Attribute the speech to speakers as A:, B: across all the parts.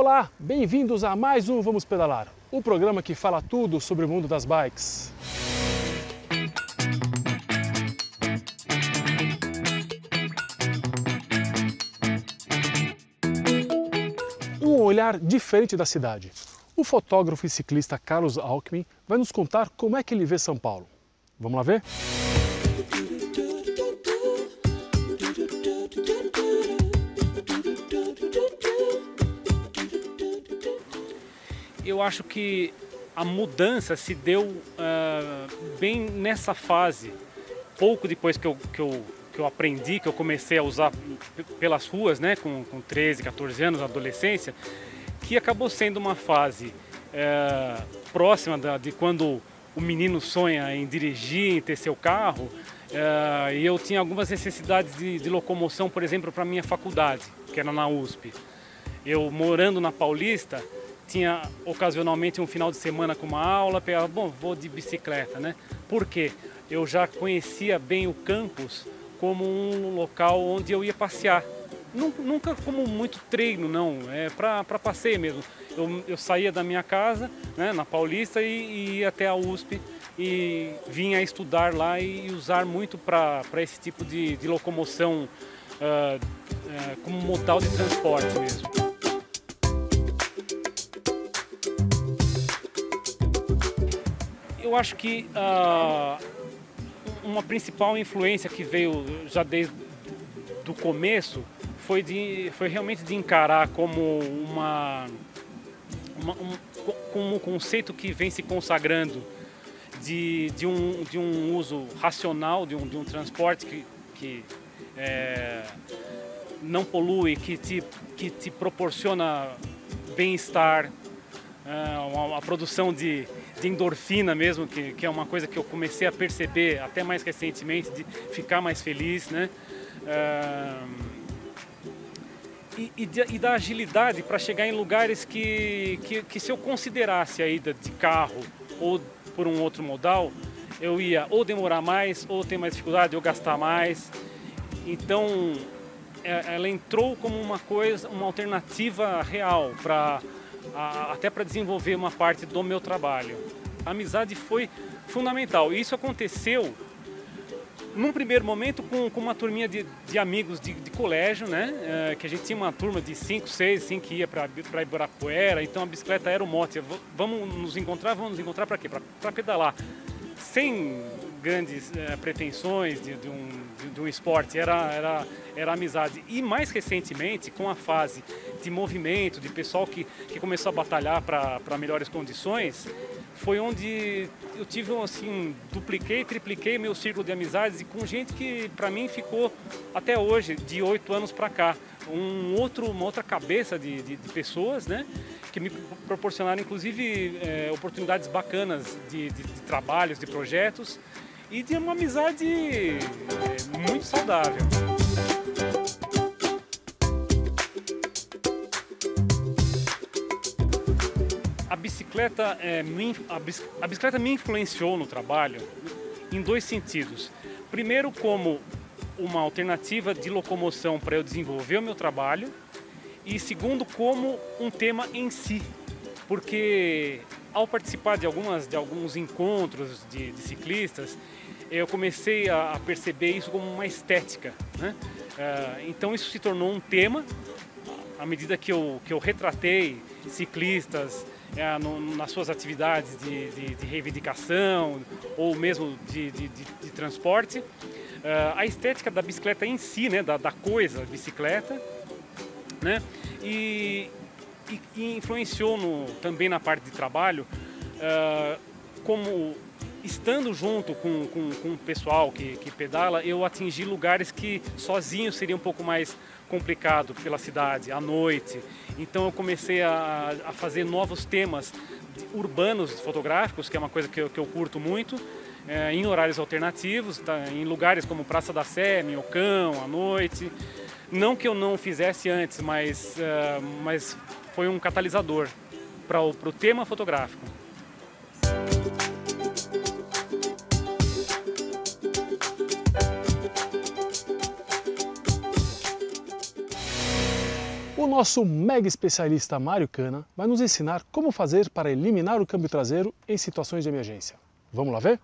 A: Olá, bem-vindos a mais um Vamos Pedalar, o programa que fala tudo sobre o mundo das bikes. Um olhar diferente da cidade. O fotógrafo e ciclista Carlos Alckmin vai nos contar como é que ele vê São Paulo. Vamos lá ver?
B: Eu acho que a mudança se deu bem nessa fase, pouco depois que eu aprendi, que eu comecei a usar pelas ruas, né, com 13, 14 anos, na adolescência, que acabou sendo uma fase próxima de quando o menino sonha em dirigir, em ter seu carro, e eu tinha algumas necessidades de locomoção, por exemplo, para a minha faculdade, que era na USP. Eu morando na Paulista, tinha ocasionalmente um final de semana com uma aula, pegava, bom, vou de bicicleta, né? Por quê? Eu já conhecia bem o campus como um local onde eu ia passear. Nunca como muito treino, não, é para passeio mesmo. Eu saía da minha casa, né, na Paulista, e ia até a USP e vinha estudar lá e usar muito para esse tipo de locomoção como modal de transporte mesmo. Eu acho que uma principal influência que veio já desde o começo foi realmente de encarar como como um conceito que vem se consagrando de um uso racional, de um transporte que não polui, que te proporciona bem-estar, a produção de endorfina mesmo, que é uma coisa que eu comecei a perceber até mais recentemente, de ficar mais feliz, né? E da agilidade para chegar em lugares que se eu considerasse a ida de carro ou por um outro modal, eu ia ou demorar mais, ou ter mais dificuldade, ou gastar mais. Então, ela entrou como uma alternativa real até para desenvolver uma parte do meu trabalho. A amizade foi fundamental. E isso aconteceu num primeiro momento com uma turminha de amigos de colégio, né? Que a gente tinha uma turma de 5, 6, assim, que ia para Ibirapuera. Então a bicicleta era o mote. Vamos nos encontrar para quê? Para pedalar. Sem grandes pretensões de um esporte, era amizade. E mais recentemente, com a fase de movimento, de pessoal que começou a batalhar para melhores condições, foi onde eu tive, assim, dupliquei, tripliquei meu círculo de amizades, e com gente que para mim ficou até hoje, de 8 anos para cá. Uma outra cabeça de pessoas, né, que me proporcionaram inclusive oportunidades bacanas de trabalhos, de projetos, e de uma amizade muito saudável. A bicicleta me influenciou no trabalho em dois sentidos. Primeiro, como uma alternativa de locomoção para eu desenvolver o meu trabalho, e segundo, como um tema em si, porque ao participar de alguns encontros de ciclistas, eu comecei a perceber isso como uma estética, né? Então isso se tornou um tema à medida que eu retratei ciclistas nas suas atividades de reivindicação ou mesmo de transporte. A estética da bicicleta em si, né, da coisa bicicleta, né, e influenciou também na parte de trabalho, como estando junto com o pessoal que pedala, eu atingi lugares que sozinho seria um pouco mais complicado pela cidade, à noite. Então eu comecei a fazer novos temas urbanos fotográficos, que é uma coisa que eu curto muito, em horários alternativos, em lugares como Praça da Sé, Minhocão, à noite. Não que eu não fizesse antes, mas foi um catalisador para o tema fotográfico.
A: O nosso mega especialista Mário Cana vai nos ensinar como fazer para eliminar o câmbio traseiro em situações de emergência. Vamos lá ver?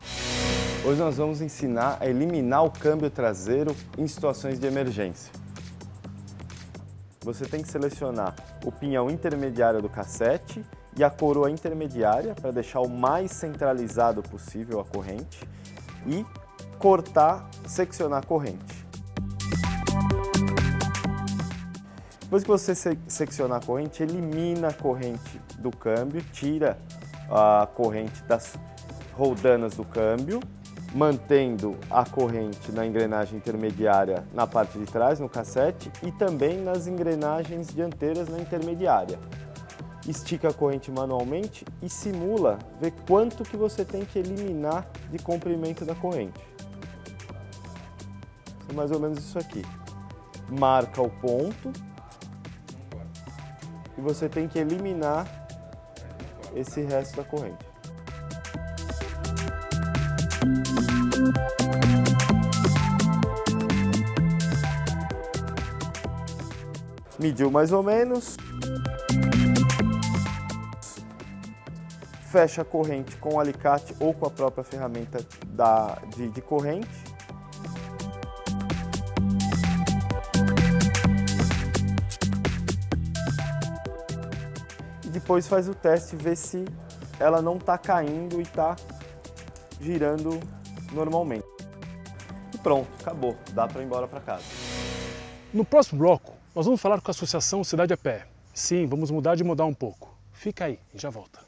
C: Hoje nós vamos ensinar a eliminar o câmbio traseiro em situações de emergência. Você tem que selecionar o pinhão intermediário do cassete e a coroa intermediária para deixar o mais centralizado possível a corrente e cortar, seccionar a corrente. Depois que você seccionar a corrente, elimina a corrente do câmbio, tira a corrente das roldanas do câmbio, mantendo a corrente na engrenagem intermediária na parte de trás, no cassete, e também nas engrenagens dianteiras na intermediária. Estica a corrente manualmente e simula, vê quanto que você tem que eliminar de comprimento da corrente. É mais ou menos isso aqui. Marca o ponto e você tem que eliminar esse resto da corrente. Mediu mais ou menos. Fecha a corrente com o alicate ou com a própria ferramenta de corrente. E depois faz o teste, vê se ela não está caindo e está girando normalmente. E pronto, acabou. Dá para ir embora para casa.
A: No próximo bloco, nós vamos falar com a Associação Cidade a Pé. Sim, vamos mudar de modal um pouco. Fica aí e já volta.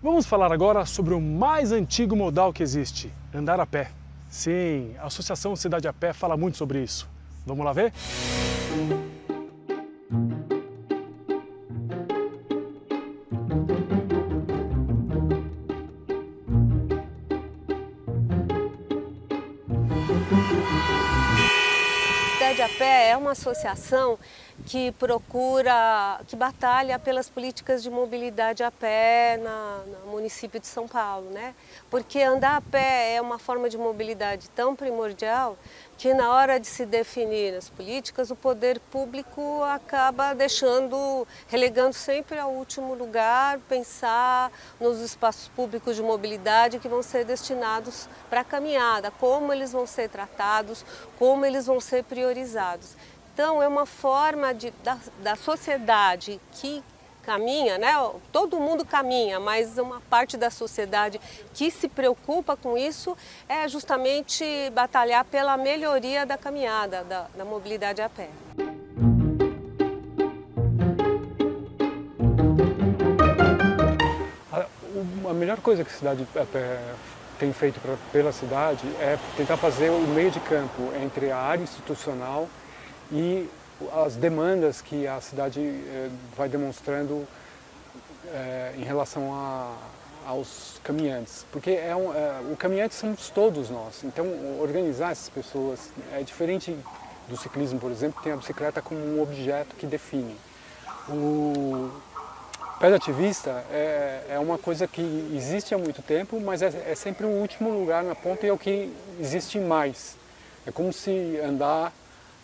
A: Vamos falar agora sobre o mais antigo modal que existe, andar a pé. Sim, a Associação Cidade a Pé fala muito sobre isso. Vamos lá ver?
D: Cidade a Pé é uma associação que batalha pelas políticas de mobilidade a pé no município de São Paulo, né? Porque andar a pé é uma forma de mobilidade tão primordial que na hora de se definir as políticas, o poder público acaba relegando sempre ao último lugar, pensar nos espaços públicos de mobilidade que vão ser destinados para a caminhada, como eles vão ser tratados, como eles vão ser priorizados. Então, é uma forma da sociedade que caminha, né? Todo mundo caminha, mas uma parte da sociedade que se preocupa com isso é justamente batalhar pela melhoria da caminhada, da mobilidade a pé.
E: A melhor coisa que a Cidade a Pé tem feito pela cidade é tentar fazer o meio de campo entre a área institucional e as demandas que a cidade vai demonstrando em relação aos caminhantes, porque o caminhante somos todos nós, então organizar essas pessoas é diferente do ciclismo, por exemplo, que tem a bicicleta como um objeto que define. O pedal ativista é uma coisa que existe há muito tempo, mas é sempre o último lugar na ponta e é o que existe mais. É como se andar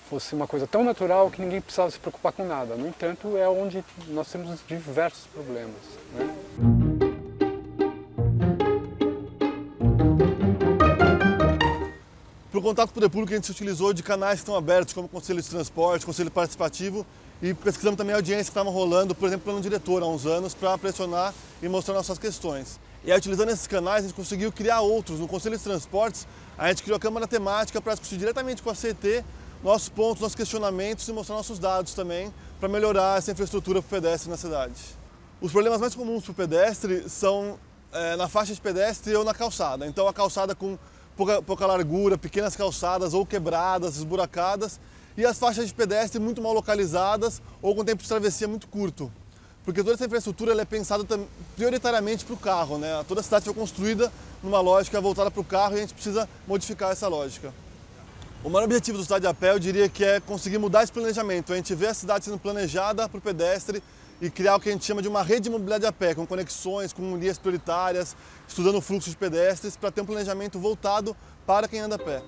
E: fosse uma coisa tão natural que ninguém precisava se preocupar com nada. No entanto, é onde nós temos diversos problemas, né?
F: Para o contato com o poder público, a gente se utilizou de canais que estão abertos, como Conselho de Transporte, Conselho Participativo, e pesquisamos também a audiência que estava rolando, por exemplo, pelo diretor há uns anos, para pressionar e mostrar nossas questões. E aí, utilizando esses canais, a gente conseguiu criar outros. No Conselho de Transportes, a gente criou a Câmara Temática para discutir diretamente com a CET nossos pontos, nossos questionamentos e mostrar nossos dados também para melhorar essa infraestrutura para o pedestre na cidade. Os problemas mais comuns para o pedestre são na faixa de pedestre ou na calçada. Então a calçada com pouca largura, pequenas calçadas ou quebradas, esburacadas, e as faixas de pedestre muito mal localizadas ou com tempo de travessia muito curto. Porque toda essa infraestrutura ela é pensada prioritariamente para o carro, né? Toda a cidade foi construída numa lógica voltada para o carro e a gente precisa modificar essa lógica. O maior objetivo do Cidade a Pé, eu diria que é conseguir mudar esse planejamento. A gente vê a cidade sendo planejada para o pedestre e criar o que a gente chama de uma rede de mobilidade a pé, com conexões, com linhas prioritárias, estudando o fluxo de pedestres, para ter um planejamento voltado para quem anda a pé.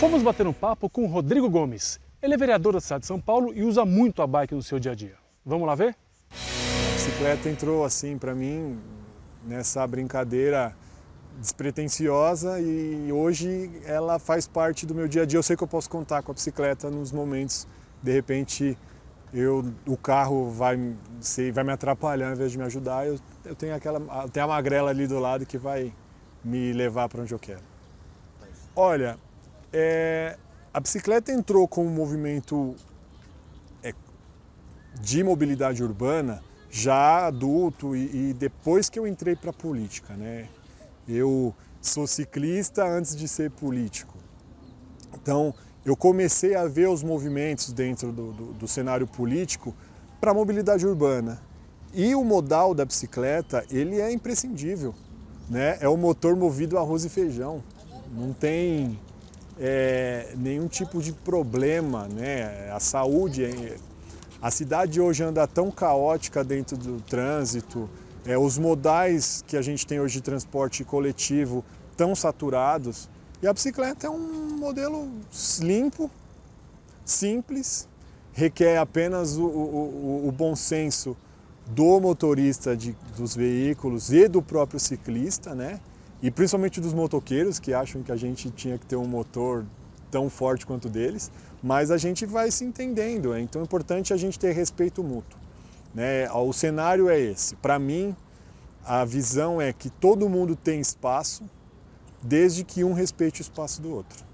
A: Fomos bater um papo com o Rodrigo Gomes. Ele é vereador da cidade de São Paulo e usa muito a bike no seu dia a dia. Vamos lá ver?
G: A bicicleta entrou assim para mim nessa brincadeira despretensiosa e hoje ela faz parte do meu dia a dia. Eu sei que eu posso contar com a bicicleta nos momentos, de repente o carro vai me atrapalhar ao invés de me ajudar, eu tenho a magrela ali do lado que vai me levar para onde eu quero. Olha, a bicicleta entrou como um movimento de mobilidade urbana já adulto e depois que eu entrei para a política, né? Eu sou ciclista antes de ser político. Então, eu comecei a ver os movimentos dentro do cenário político para a mobilidade urbana. E o modal da bicicleta, ele é imprescindível, né? É o motor movido a arroz e feijão. Não tem nenhum tipo de problema, né? A saúde, a cidade hoje anda tão caótica dentro do trânsito, os modais que a gente tem hoje de transporte coletivo tão saturados, e a bicicleta é um modelo limpo, simples, requer apenas o bom senso do motorista dos veículos e do próprio ciclista, né? E principalmente dos motoqueiros, que acham que a gente tinha que ter um motor tão forte quanto o deles, mas a gente vai se entendendo, então é importante a gente ter respeito mútuo, né? O cenário é esse. Para mim, a visão é que todo mundo tem espaço, desde que um respeite o espaço do outro.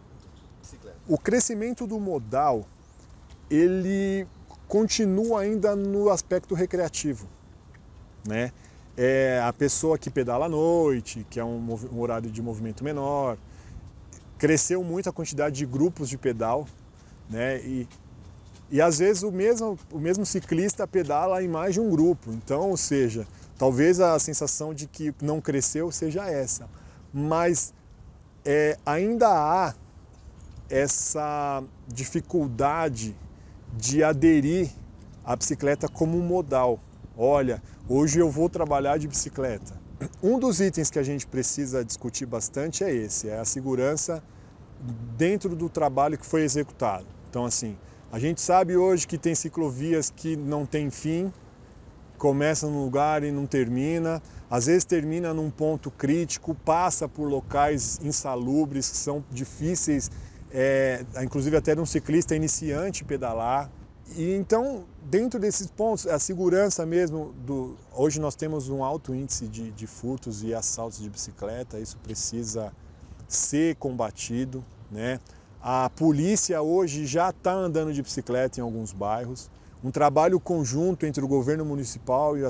G: O crescimento do modal, ele continua ainda no aspecto recreativo, né? A pessoa que pedala à noite, que é um horário de movimento menor, cresceu muito a quantidade de grupos de pedal, né? E às vezes o mesmo ciclista pedala em mais de um grupo, então, ou seja, talvez a sensação de que não cresceu seja essa, mas ainda há essa dificuldade de aderir à bicicleta como um modal. Olha, hoje eu vou trabalhar de bicicleta. Um dos itens que a gente precisa discutir bastante é esse, é a segurança dentro do trabalho que foi executado. Então, assim, a gente sabe hoje que tem ciclovias que não tem fim, começa num lugar e não termina, às vezes termina num ponto crítico, passa por locais insalubres que são difíceis, inclusive até de um ciclista iniciante pedalar. E então, dentro desses pontos, a segurança mesmo, hoje nós temos um alto índice de furtos e assaltos de bicicleta, isso precisa ser combatido, né? A polícia hoje já está andando de bicicleta em alguns bairros. Um trabalho conjunto entre o governo municipal e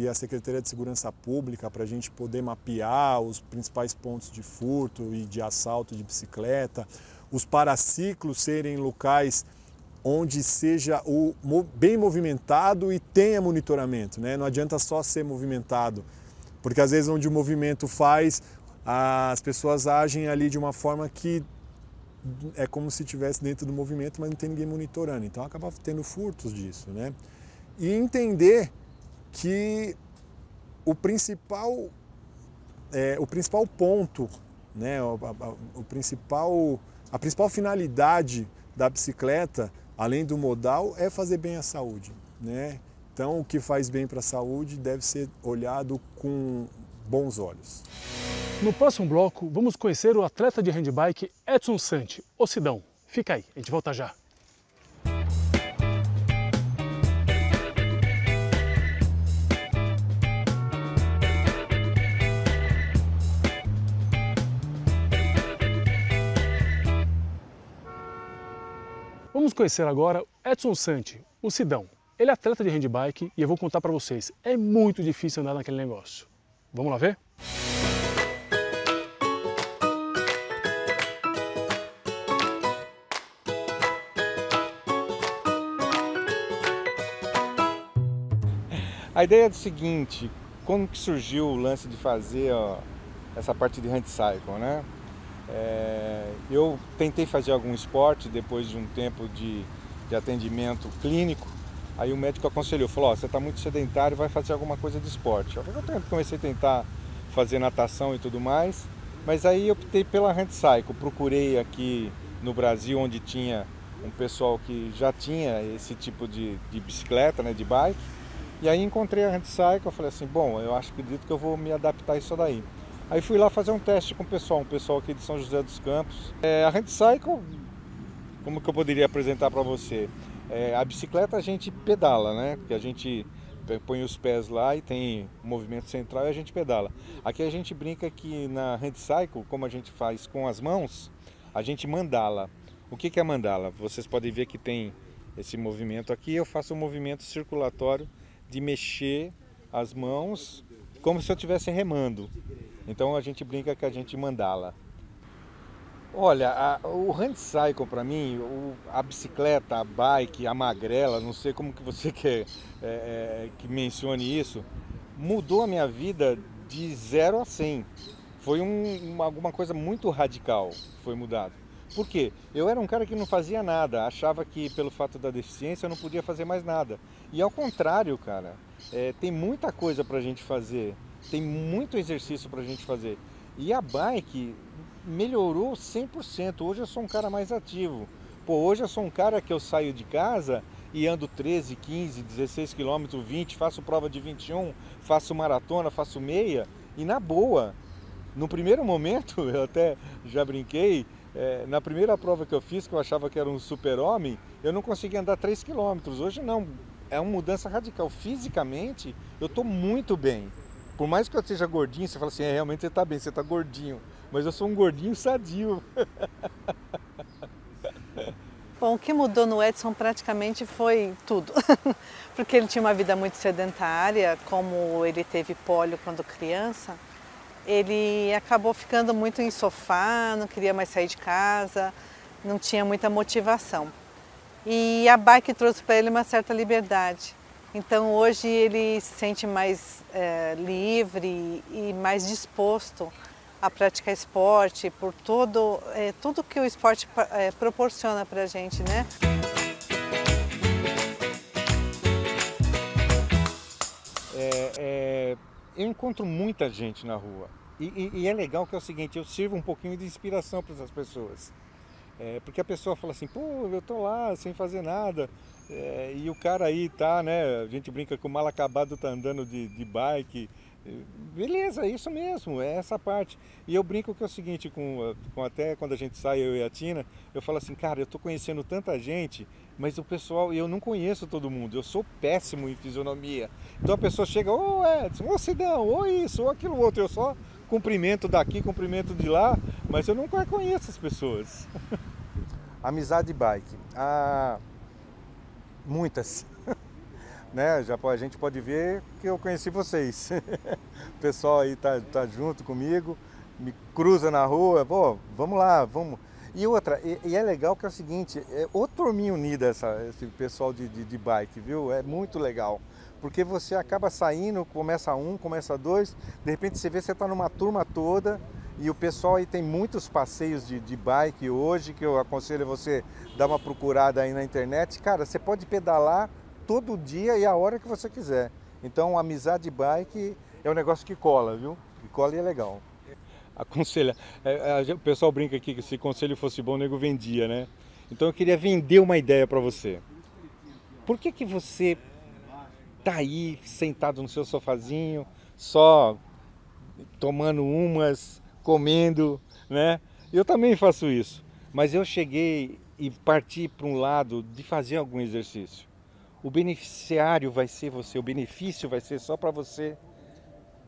G: a Secretaria de Segurança Pública para a gente poder mapear os principais pontos de furto e de assalto de bicicleta, os paraciclos serem locais onde seja bem movimentado e tenha monitoramento, né? Não adianta só ser movimentado, porque às vezes onde o movimento faz, as pessoas agem ali de uma forma que é como se estivesse dentro do movimento, mas não tem ninguém monitorando. Então acaba tendo furtos disso, né? E entender que a principal ponto, né? A principal finalidade da bicicleta, além do modal, é fazer bem à saúde, né? Então o que faz bem para a saúde deve ser olhado com bons olhos.
A: No próximo bloco, vamos conhecer o atleta de handbike Edson Santi, o Sidão. Fica aí, a gente volta já. Vamos conhecer agora Edson Santi, o Sidão. Ele é atleta de handbike e eu vou contar para vocês, é muito difícil andar naquele negócio. Vamos lá ver?
H: A ideia é o seguinte, como que surgiu o lance de fazer essa parte de handcycle, né? Eu tentei fazer algum esporte depois de um tempo de atendimento clínico. Aí o médico aconselhou, falou, você está muito sedentário, vai fazer alguma coisa de esporte. Eu comecei a tentar fazer natação e tudo mais, mas aí eu optei pela handcycle. Procurei aqui no Brasil, onde tinha um pessoal que já tinha esse tipo de bicicleta, né, de bike. E aí encontrei a handcycle, eu falei assim, bom, eu acredito que eu vou me adaptar a isso daí. Aí fui lá fazer um teste com um pessoal aqui de São José dos Campos. A handcycle, como que eu poderia apresentar para você? A bicicleta a gente pedala, né? Porque a gente põe os pés lá e tem o movimento central e a gente pedala. Aqui a gente brinca que na handcycle, como a gente faz com as mãos, a gente mandala. O que é mandala? Vocês podem ver que tem esse movimento aqui, eu faço um movimento circulatório de mexer as mãos como se eu estivesse remando. Então a gente brinca que a gente mandala. Olha, o handcycle para mim, a bicicleta, a bike, a magrela, não sei como que você quer que mencione isso, mudou a minha vida de 0 a 100. Foi alguma coisa muito radical que foi mudado. Por quê? Eu era um cara que não fazia nada, achava que pelo fato da deficiência eu não podia fazer mais nada. E ao contrário, cara, tem muita coisa pra gente fazer, tem muito exercício pra gente fazer. E a bike melhorou 100%, hoje eu sou um cara mais ativo. Pô, hoje eu sou um cara que eu saio de casa e ando 13, 15, 16 km, 20, faço prova de 21, faço maratona, faço meia e na boa. No primeiro momento, eu até já brinquei, na primeira prova que eu fiz, que eu achava que era um super-homem, eu não conseguia andar 3 km. Hoje não, é uma mudança radical. Fisicamente, eu estou muito bem. Por mais que eu seja gordinho, você fala assim, realmente você está bem, você está gordinho. Mas eu sou um gordinho sadio.
I: Bom, o que mudou no Edson praticamente foi tudo. Porque ele tinha uma vida muito sedentária, como ele teve pólio quando criança, ele acabou ficando muito em sofá, não queria mais sair de casa, não tinha muita motivação. E a bike trouxe para ele uma certa liberdade. Então hoje ele se sente mais livre e mais disposto a praticar esporte por tudo que o esporte proporciona para a gente, né?
H: Eu encontro muita gente na rua e é legal que é o seguinte, eu sirvo um pouquinho de inspiração para essas pessoas. Porque a pessoa fala assim, pô, eu tô lá sem fazer nada, e o cara aí tá, né, a gente brinca que o mal acabado tá andando de bike, beleza, é isso mesmo, é essa parte. E eu brinco que é o seguinte, até quando a gente sai, eu e a Tina, eu falo assim, cara, eu tô conhecendo tanta gente, mas o pessoal, eu não conheço todo mundo, eu sou péssimo em fisionomia. Então a pessoa chega, ô Edson, ô Sidão, ô isso, ou aquilo outro, eu só cumprimento daqui, cumprimento de lá, mas eu não conheço as pessoas. Amizade bike, muitas. Né? A gente pode ver que eu conheci vocês. O pessoal aí tá junto comigo, me cruza na rua, pô, vamos lá, vamos. E outra, e é legal que é o seguinte, ô turminha unida esse pessoal de bike, viu? É muito legal. Porque você acaba saindo, começa um, começa dois, de repente você vê que você está numa turma toda e o pessoal aí tem muitos passeios de bike hoje, que eu aconselho você dar uma procurada aí na internet. Cara, você pode pedalar todo dia e a hora que você quiser. Então, a amizade bike é um negócio que cola, viu? E cola e é legal. Aconselha. O pessoal brinca aqui que se conselho fosse bom, o nego vendia, né? Então, eu queria vender uma ideia para você. Por que você tá aí sentado no seu sofazinho, só tomando umas, comendo, né? Eu também faço isso. Mas eu cheguei e parti para um lado de fazer algum exercício. O beneficiário vai ser você, o benefício vai ser só para você.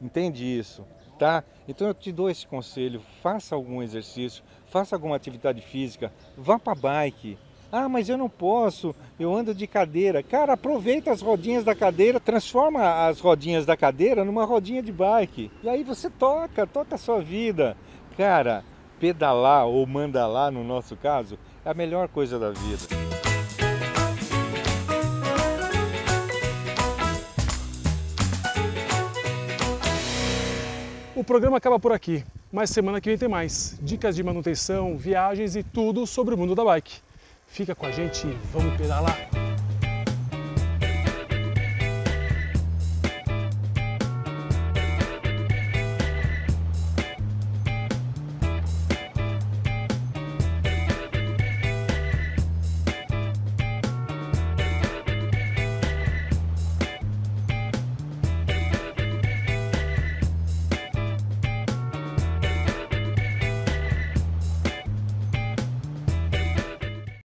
H: Entende isso, tá? Então eu te dou esse conselho, faça algum exercício, faça alguma atividade física, vá para bike. Ah, mas eu não posso, eu ando de cadeira. Cara, aproveita as rodinhas da cadeira, transforma as rodinhas da cadeira numa rodinha de bike. E aí você toca a sua vida. Cara, pedalar ou mandalar, no nosso caso, é a melhor coisa da vida.
A: O programa acaba por aqui, mas semana que vem tem mais. Dicas de manutenção, viagens e tudo sobre o mundo da bike. Fica com a gente e vamos pedalar!